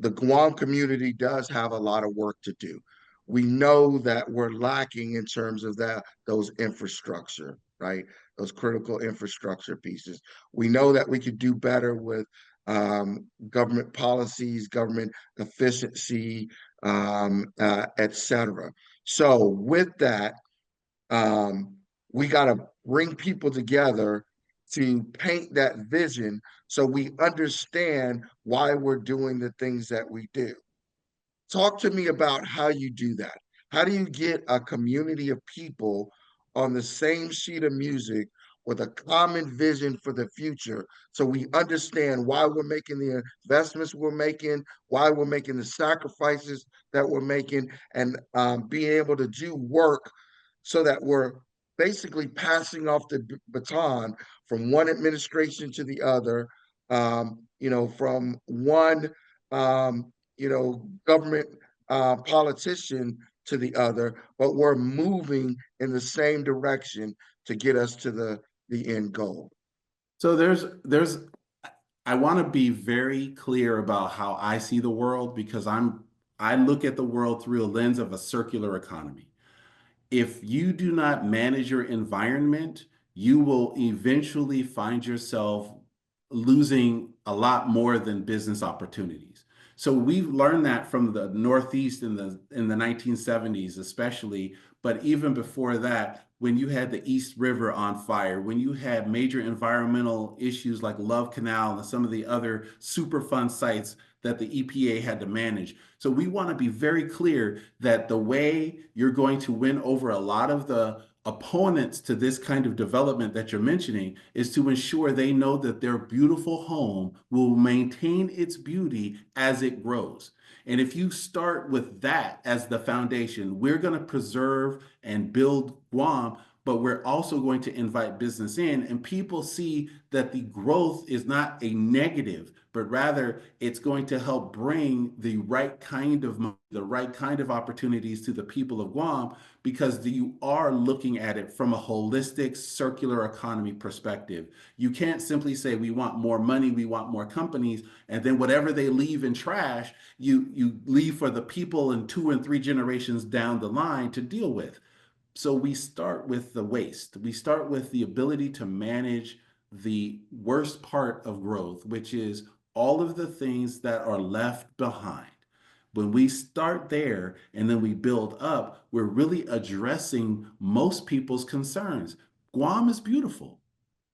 the Guam community does have a lot of work to do. We know that we're lacking in terms of those infrastructure, right? Those critical infrastructure pieces. We know that we could do better with government policies, government efficiency, et cetera. So with that, um, we got to bring people together to paint that vision so we understand why we're doing the things that we do. Talk to me about how you do that. How do you get a community of people on the same sheet of music with a common vision for the future so we understand why we're making the investments we're making, why we're making the sacrifices that we're making, and being able to do work so that we're basically passing off the baton from one administration to the other, from one government politician to the other, but we're moving in the same direction to get us to the end goal. So I want to be very clear about how I see the world because I look at the world through a lens of a circular economy. If you do not manage your environment, you will eventually find yourself losing a lot more than business opportunities. So we've learned that from the Northeast in the 1970s, especially, but even before that, when you had the East River on fire, when you had major environmental issues like Love Canal and some of the other Superfund sites that the EPA had to manage. So we want to be very clear that the way you're going to win over a lot of the opponents to this kind of development that you're mentioning is to ensure they know that their beautiful home will maintain its beauty as it grows. And if you start with that as the foundation, we're going to preserve and build Guam, but we're also going to invite business in, and people see that the growth is not a negative, but rather it's going to help bring the right kind of opportunities to the people of Guam because you are looking at it from a holistic circular economy perspective. You can't simply say we want more money, we want more companies, and then whatever they leave in trash, you leave for the people in 2 and 3 generations down the line to deal with. So we start with the waste. We start with the ability to manage the worst part of growth, which is all of the things that are left behind. When we start there and then we build up, we're really addressing most people's concerns. Guam is beautiful.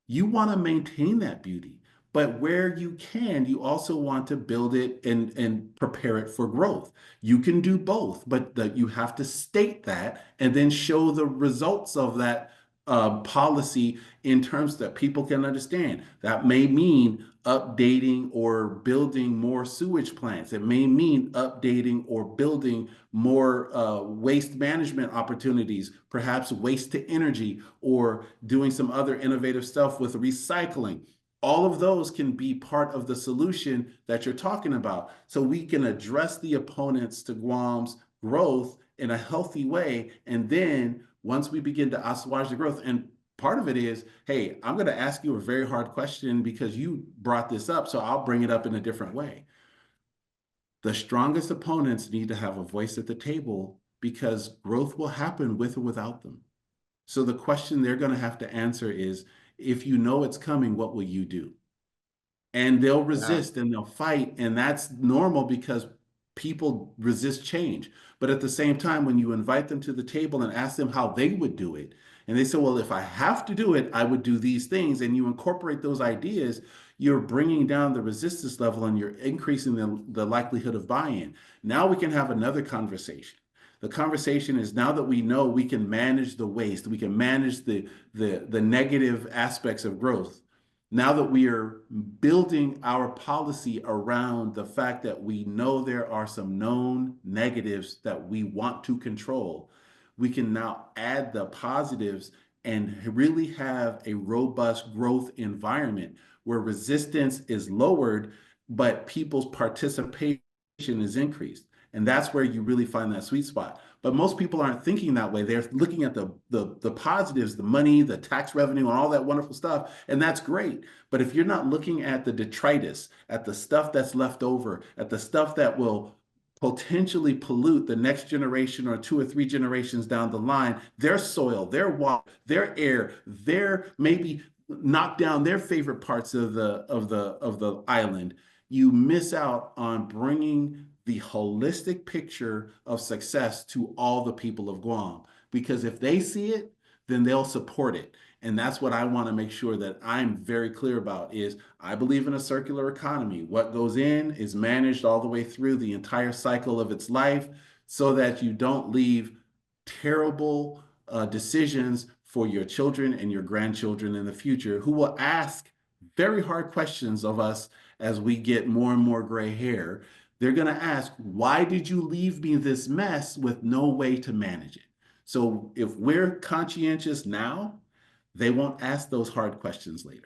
You want to maintain that beauty, but where you can, you also want to build it and prepare it for growth. You can do both, but you have to state that and then show the results of that policy in terms that people can understand. That may mean updating or building more sewage plants. It may mean updating or building more waste management opportunities, perhaps waste to energy, or doing some other innovative stuff with recycling. All of those can be part of the solution that you're talking about. So we can address the opponents to Guam's growth in a healthy way. And then once we begin to assuage the growth, and part of it is, hey, I'm going to ask you a very hard question because you brought this up, so I'll bring it up in a different way. The strongest opponents need to have a voice at the table because growth will happen with or without them. So the question they're going to have to answer is, if you know it's coming, what will you do? And they'll Yeah. resist and they'll fight. And that's normal because people resist change. But at the same time, when you invite them to the table and ask them how they would do it, and they say, well, if I have to do it, I would do these things, and you incorporate those ideas, you're bringing down the resistance level and you're increasing the likelihood of buy-in. Now we can have another conversation. The conversation is, now that we know we can manage the waste, we can manage the negative aspects of growth. Now that we are building our policy around the fact that we know there are some known negatives that we want to control, we can now add the positives and really have a robust growth environment where resistance is lowered, but people's participation is increased. And that's where you really find that sweet spot. But most people aren't thinking that way. They're looking at the positives, the money, the tax revenue, and all that wonderful stuff. And that's great. But if you're not looking at the detritus, at the stuff that's left over, at the stuff that will potentially pollute the next generation or 2 or 3 generations down the line, their soil, their water, their air, their maybe knock down their favorite parts of the island, you miss out on bringing the holistic picture of success to all the people of Guam. Because if they see it, then they'll support it. And that's what I want to make sure that I'm very clear about is I believe in a circular economy. What goes in is managed all the way through the entire cycle of its life so that you don't leave terrible decisions for your children and your grandchildren in the future who will ask very hard questions of us as we get more and more gray hair. They're going to ask, why did you leave me this mess with no way to manage it? So if we're conscientious now, they won't ask those hard questions later.